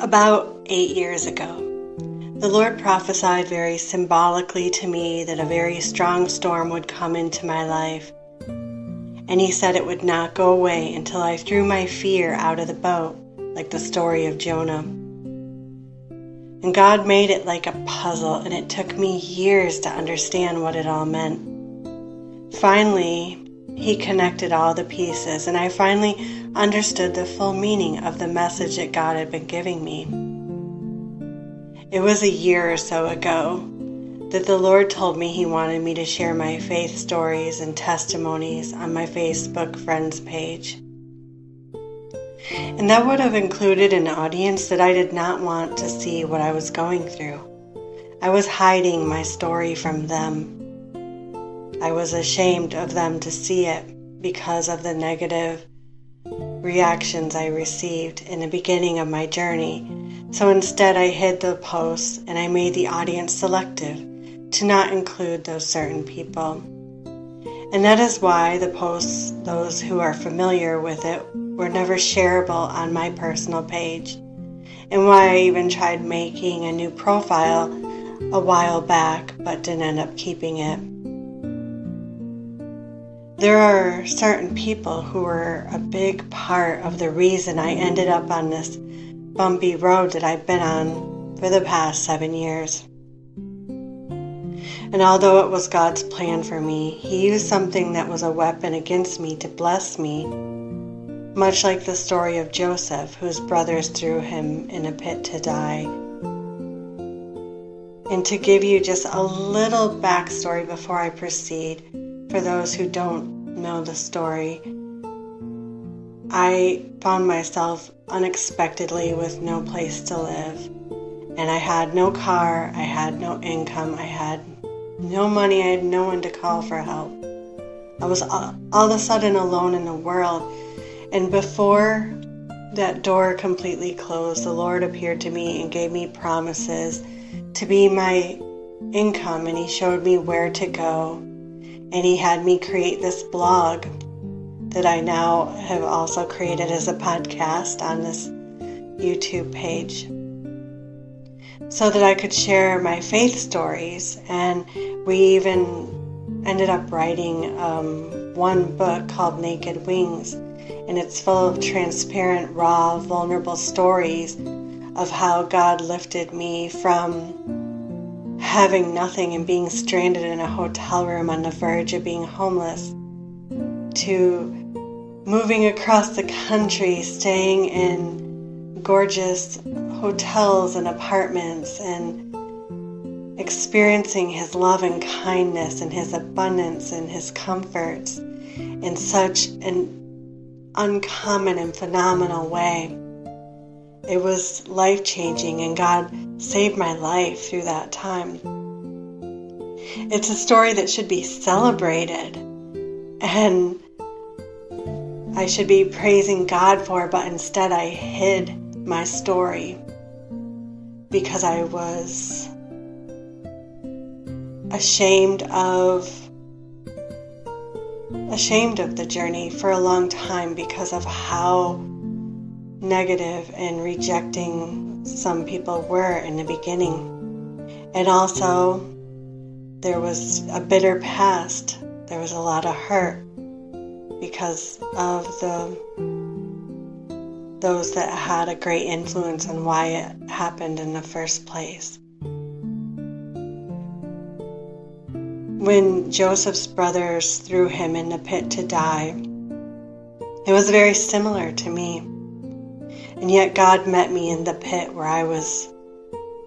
About 8 years ago, the Lord prophesied very symbolically to me that a very strong storm would come into my life, and He said it would not go away until I threw my fear out of the boat, like the story of Jonah. And God made it like a puzzle, and it took me years to understand what it all meant. Finally, He connected all the pieces, and I finally understood the full meaning of the message that God had been giving me. It was a year or so ago that the Lord told me He wanted me to share my faith stories and testimonies on my Facebook friends page. And that would have included an audience that I did not want to see what I was going through. I was hiding my story from them. I was ashamed of them to see it because of the negative reactions I received in the beginning of my journey. So instead I hid the posts and I made the audience selective to not include those certain people. And that is why the posts, those who are familiar with it, were never shareable on my personal page, and why I even tried making a new profile a while back but didn't end up keeping it. There are certain people who were a big part of the reason I ended up on this bumpy road that I've been on for the past 7 years. And although it was God's plan for me, He used something that was a weapon against me to bless me, much like the story of Joseph, whose brothers threw him in a pit to die. And to give you just a little backstory before I proceed, for those who don't know the story, I found myself unexpectedly with no place to live. And I had no car, I had no income, I had no money, I had no one to call for help. I was all of a sudden alone in the world. And before that door completely closed, the Lord appeared to me and gave me promises to be my income, and He showed me where to go. And He had me create this blog that I now have also created as a podcast on this YouTube page, so that I could share my faith stories. And we even ended up writing one book called Naked Wings, and it's full of transparent, raw, vulnerable stories of how God lifted me from having nothing and being stranded in a hotel room on the verge of being homeless, to moving across the country, staying in gorgeous hotels and apartments, and experiencing His love and kindness and His abundance and His comforts in such an uncommon and phenomenal way. It was life-changing, and God saved my life through that time. It's a story that should be celebrated, and I should be praising God for, but instead I hid my story because I was ashamed of the journey for a long time because of how negative and rejecting some people were in the beginning. And also, there was a bitter past. There was a lot of hurt because of those that had a great influence on why it happened in the first place. When Joseph's brothers threw him in the pit to die, it was very similar to me. And yet God met me in the pit where I was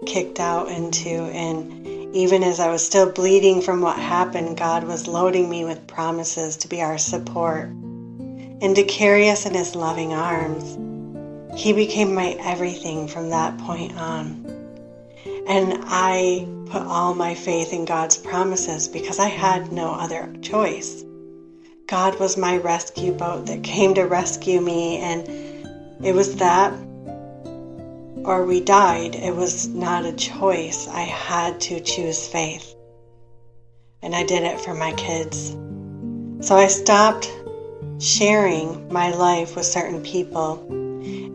kicked out into, and even as I was still bleeding from what happened, God was loading me with promises to be our support and to carry us in His loving arms. He became my everything from that point on. And I put all my faith in God's promises because I had no other choice. God was my rescue boat that came to rescue me, and it was that or we died. It was not a choice. I had to choose faith. And I did it for my kids. So I stopped sharing my life with certain people,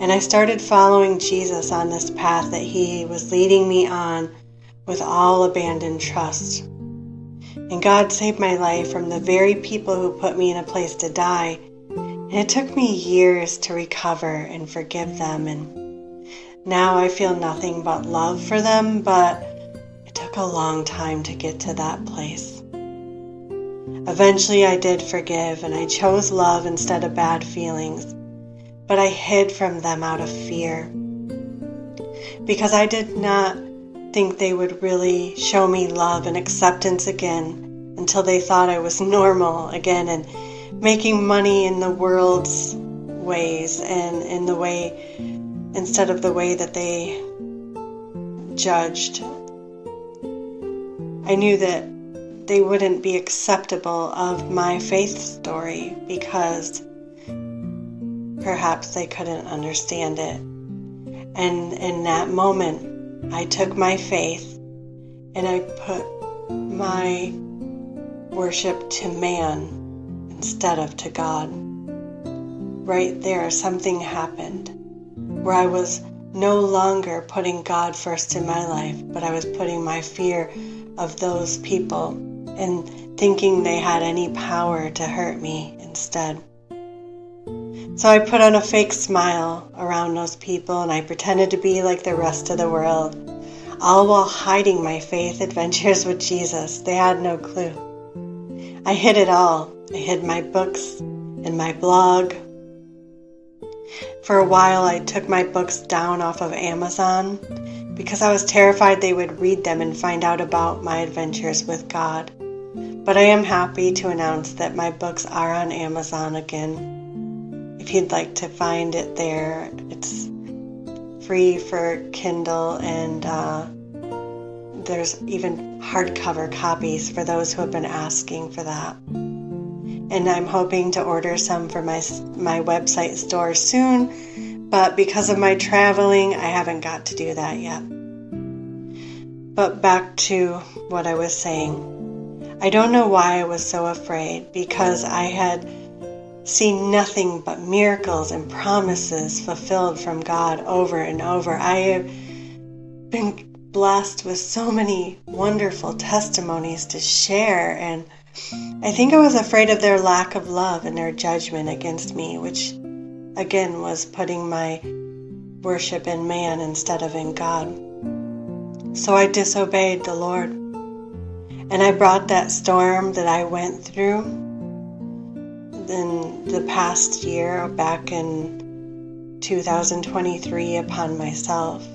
And I started following Jesus on this path that he was leading me on with all abandoned trust. And God saved my life from the very people who put me in a place to die. And it took me years to recover and forgive them. And now I feel nothing but love for them, but it took a long time to get to that place. Eventually I did forgive, and I chose love instead of bad feelings. But I hid from them out of fear, because I did not think they would really show me love and acceptance again until they thought I was normal again and making money in the world's ways and in the way instead of the way that they judged. I knew that they wouldn't be acceptable of my faith story because perhaps they couldn't understand it. And in that moment, I took my faith and I put my worship to man instead of to God. Right there, something happened where I was no longer putting God first in my life, but I was putting my fear of those people and thinking they had any power to hurt me instead. So I put on a fake smile around those people and I pretended to be like the rest of the world, all while hiding my faith adventures with Jesus. They had no clue. I hid it all. I hid my books and my blog. For a while I took my books down off of Amazon because I was terrified they would read them and find out about my adventures with God. But I am happy to announce that my books are on Amazon again. If you'd like to find it there, it's free for Kindle, and there's even hardcover copies for those who have been asking for that. And I'm hoping to order some for my website store soon, but because of my traveling, I haven't got to do that yet. But back to what I was saying. I don't know why I was so afraid, because I had seen nothing but miracles and promises fulfilled from God over and over. I have been blessed with so many wonderful testimonies to share, and I think I was afraid of their lack of love and their judgment against me, which again was putting my worship in man instead of in God. So I disobeyed the Lord, and I brought that storm that I went through in the past year, back in 2023, upon myself.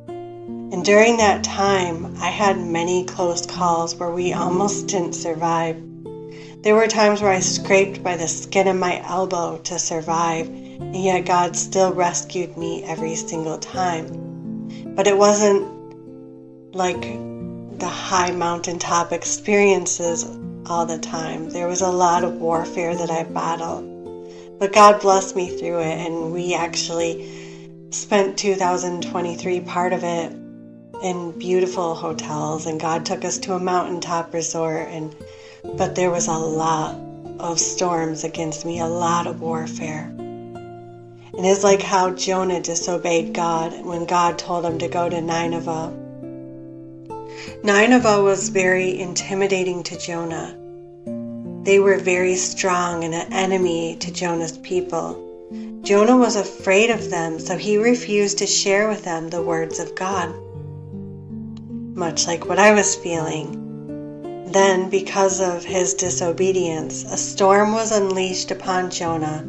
And during that time, I had many close calls where we almost didn't survive. There were times where I scraped by the skin of my elbow to survive, and yet God still rescued me every single time. But it wasn't like the high mountaintop experiences all the time. There was a lot of warfare that I battled, but God blessed me through it, and we actually spent 2023, part of it, in beautiful hotels, and God took us to a mountaintop resort, but there was a lot of storms against me, a lot of warfare. And it's like how Jonah disobeyed God when God told him to go to Nineveh. Nineveh was very intimidating to Jonah. They were very strong and an enemy to Jonah's people. Jonah was afraid of them, so he refused to share with them the words of God. Much like what I was feeling. Then, because of his disobedience, a storm was unleashed upon Jonah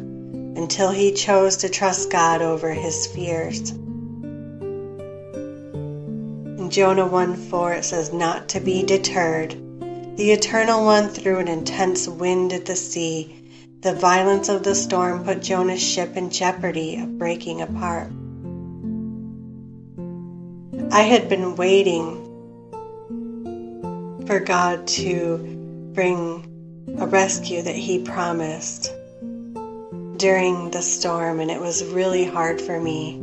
until he chose to trust God over his fears. In Jonah 1:4 it says, "Not to be deterred, the Eternal One threw an intense wind at the sea. The violence of the storm put Jonah's ship in jeopardy of breaking apart." I had been waiting for God to bring a rescue that he promised during the storm, and it was really hard for me.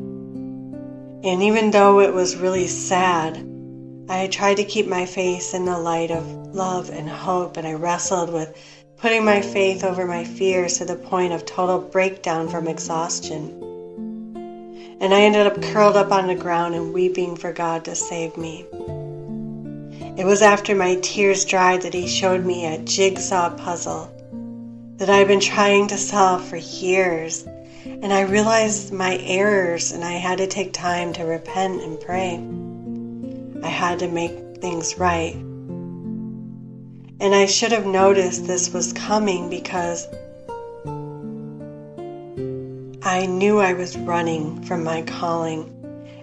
And even though it was really sad, I tried to keep my face in the light of love and hope, and I wrestled with putting my faith over my fears to the point of total breakdown from exhaustion. and I ended up curled up on the ground and weeping for God to save me. It was after my tears dried that He showed me a jigsaw puzzle that I've been trying to solve for years, and I realized my errors, and I had to take time to repent and pray. I had to make things right. And I should have noticed this was coming because I knew I was running from my calling,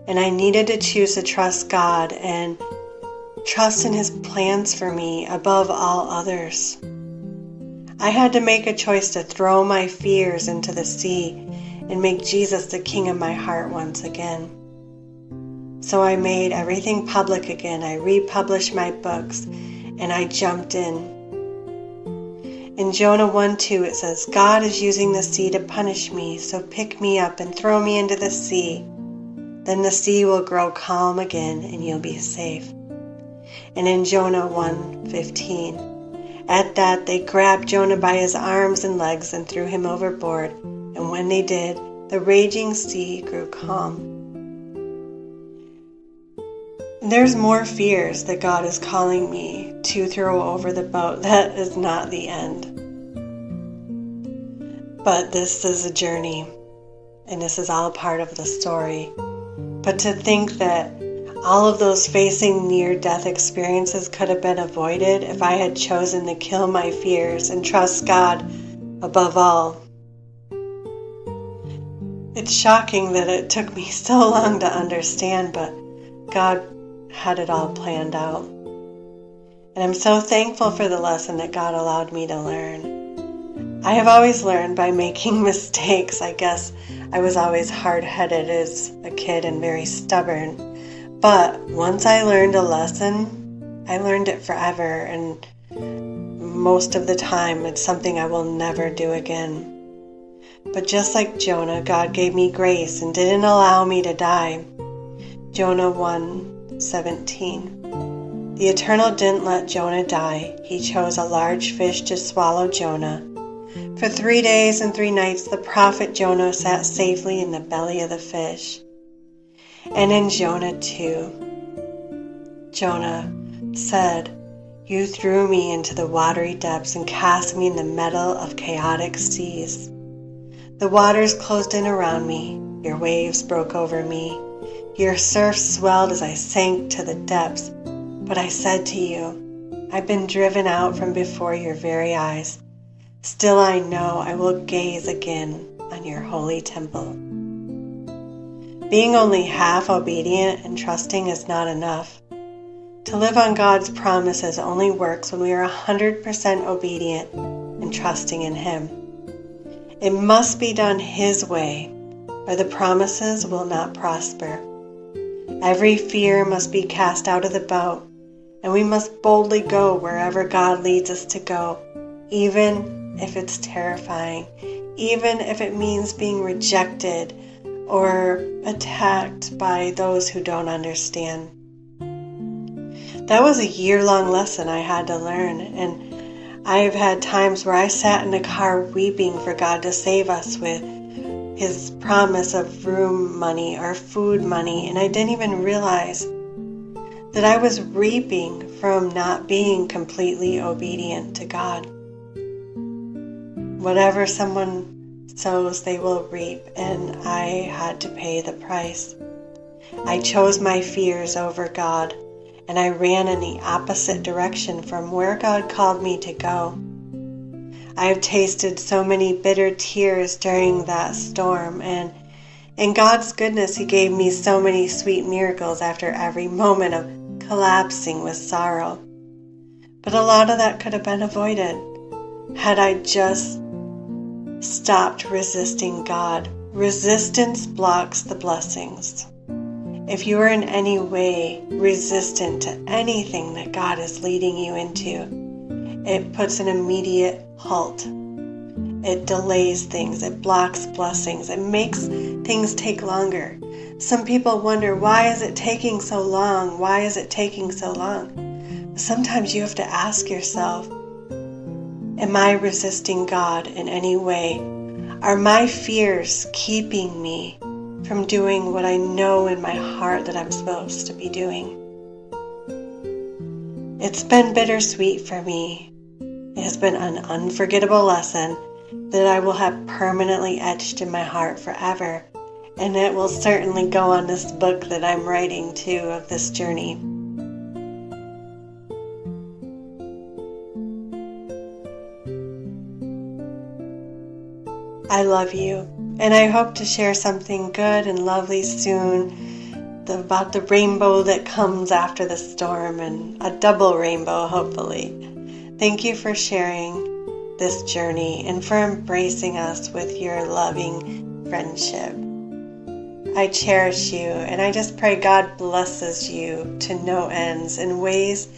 and I needed to choose to trust God and trust in His plans for me above all others. I had to make a choice to throw my fears into the sea and make Jesus the King of my heart once again. So I made everything public again. I republished my books, and I jumped in. In Jonah 1:2 it says, God is using the sea to punish me, so pick me up and throw me into the sea. Then the sea will grow calm again, and you'll be safe. And in Jonah 1:15, at that they grabbed Jonah by his arms and legs and threw him overboard, and when they did, the raging sea grew calm. There's more fears that God is calling me to throw over the boat. That is not the end. But this is a journey, and this is all part of the story. But to think that all of those facing near-death experiences could have been avoided if I had chosen to kill my fears and trust God above all. It's shocking that it took me so long to understand, but God had it all planned out. And I'm so thankful for the lesson that God allowed me to learn. I have always learned by making mistakes. I guess I was always hard-headed as a kid and very stubborn. But once I learned a lesson, I learned it forever, and most of the time it's something I will never do again. But just like Jonah, God gave me grace and didn't allow me to die. Jonah 1:17. The Eternal didn't let Jonah die. He chose a large fish to swallow Jonah. For 3 days and 3 nights the prophet Jonah sat safely in the belly of the fish. And in Jonah 2, Jonah said, You threw me into the watery depths and cast me in the middle of chaotic seas. The waters closed in around me. Your waves broke over me. Your surf swelled as I sank to the depths. But I said to you, I've been driven out from before your very eyes. Still I know I will gaze again on your holy temple. Being only half obedient and trusting is not enough. To live on God's promises only works when we are 100% obedient and trusting in Him. It must be done His way, or the promises will not prosper. Every fear must be cast out of the boat, and we must boldly go wherever God leads us to go, even if it's terrifying, even if it means being rejected or attacked by those who don't understand. That was a year-long lesson I had to learn, and I've had times where I sat in a car weeping for God to save us with His promise of room money or food money, and I didn't even realize that I was reaping from not being completely obedient to God. Whatever someone sows, they will reap, and I had to pay the price. I chose my fears over God, and I ran in the opposite direction from where God called me to go. I have tasted so many bitter tears during that storm, and in God's goodness, He gave me so many sweet miracles after every moment of collapsing with sorrow. But a lot of that could have been avoided had I just stopped resisting God. Resistance blocks the blessings. If you are in any way resistant to anything that God is leading you into, it puts an immediate halt. It delays things. It blocks blessings. It makes things take longer. Some people wonder, why is it taking so long? Why is it taking so long? Sometimes you have to ask yourself, am I resisting God in any way? Are my fears keeping me from doing what I know in my heart that I'm supposed to be doing. It's been bittersweet for me. It has been an unforgettable lesson that I will have permanently etched in my heart forever, and it will certainly go on this book that I'm writing too of this journey. I love you, and I hope to share something good and lovely soon about the rainbow that comes after the storm, and a double rainbow, hopefully. Thank you for sharing this journey and for embracing us with your loving friendship. I cherish you, and I just pray God blesses you to no ends in ways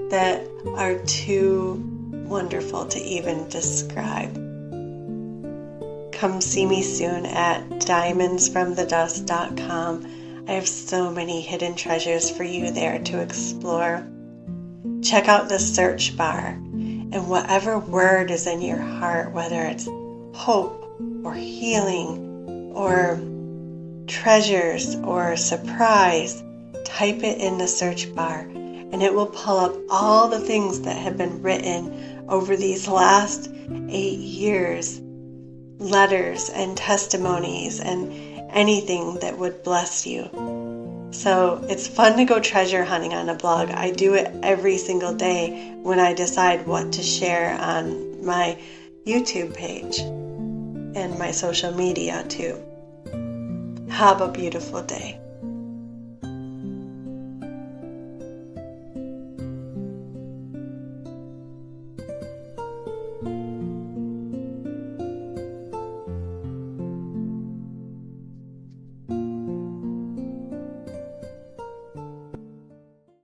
that are too wonderful to even describe. Come see me soon at diamondsfromthedust.com. I have so many hidden treasures for you there to explore. Check out the search bar, and whatever word is in your heart, whether it's hope or healing or treasures or surprise, type it in the search bar, and it will pull up all the things that have been written over these last 8 years. Letters and testimonies and anything that would bless you. So it's fun to go treasure hunting on a blog. I do it every single day when I decide what to share on my YouTube page and my social media too. Have a beautiful day.